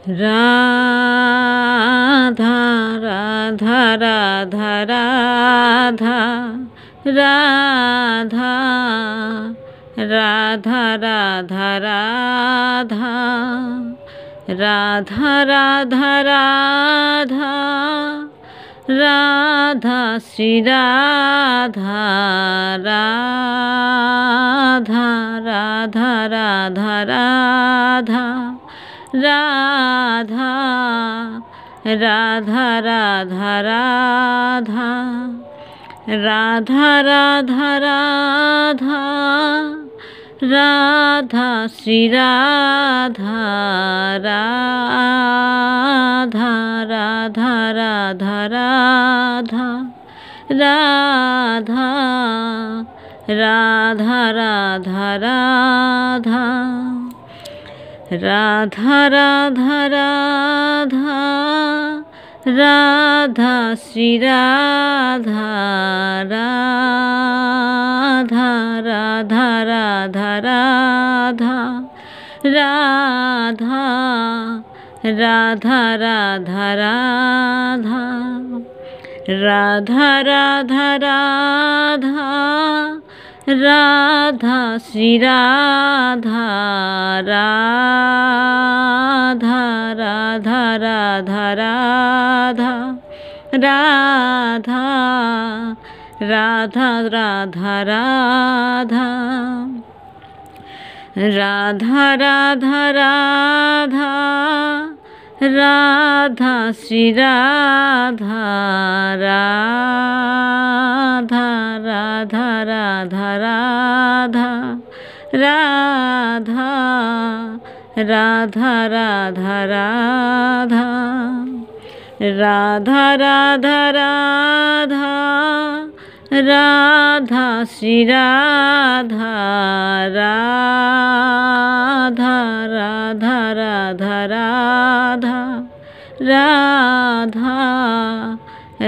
Radha Radha Radha Radha Radha Radha Radha Radha Radha Radha Radha Radha Shri Radha Radha Radha Radha Radha Radha Radha Radha Radha Radha Radha Radha Radha Shri Radha Radha Radha Radha Radha Radha Radha Radha Radha Radha Radha Radha Radha Shri Radha Radha Radha Radha Radha Radha Radha Radha Radha Radha Radha Radha Radha Shri Radha Radha Radha Radha Radha Radha Radha Radha Radha Radha Radha Radha Radha Shri Radha Radha Radha Radha Radha Radha Radha Radha Radha Radha Radha Radha Radha Shri Radha Radha Radha Radha Radha Radha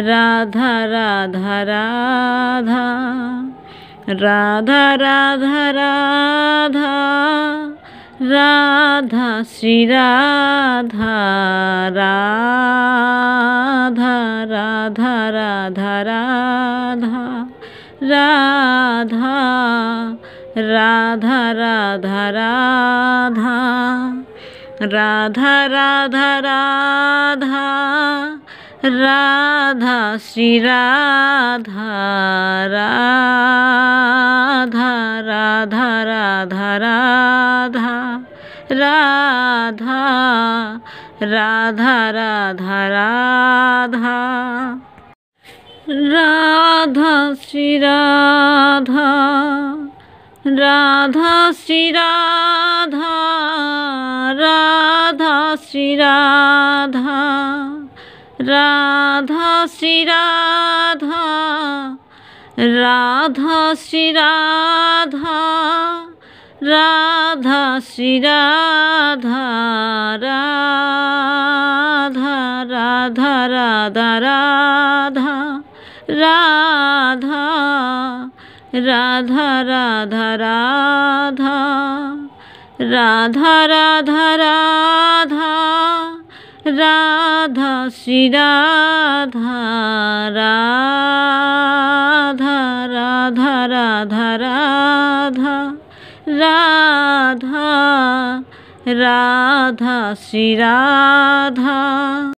Radha Radha Radha Radha Radha Radha Radha Shri Radha Radha Radha Radha Radha Radha Radha Radha Radha Radha Radha Radha Radha Shri Radha Radha Radha Radha Radha Radha Radha Radha Radha Radha Shri Radha Radha Shri Radha Radha Shri Radha Radha Shri Radha Radha Shri Radha Radha Shri Radha Radha Radha Radha Radha Radha Radha Radha Radha Radha Radha Radha Radha Shri Radha Radha Radha Radha Radha Radha Radha Shri Radha.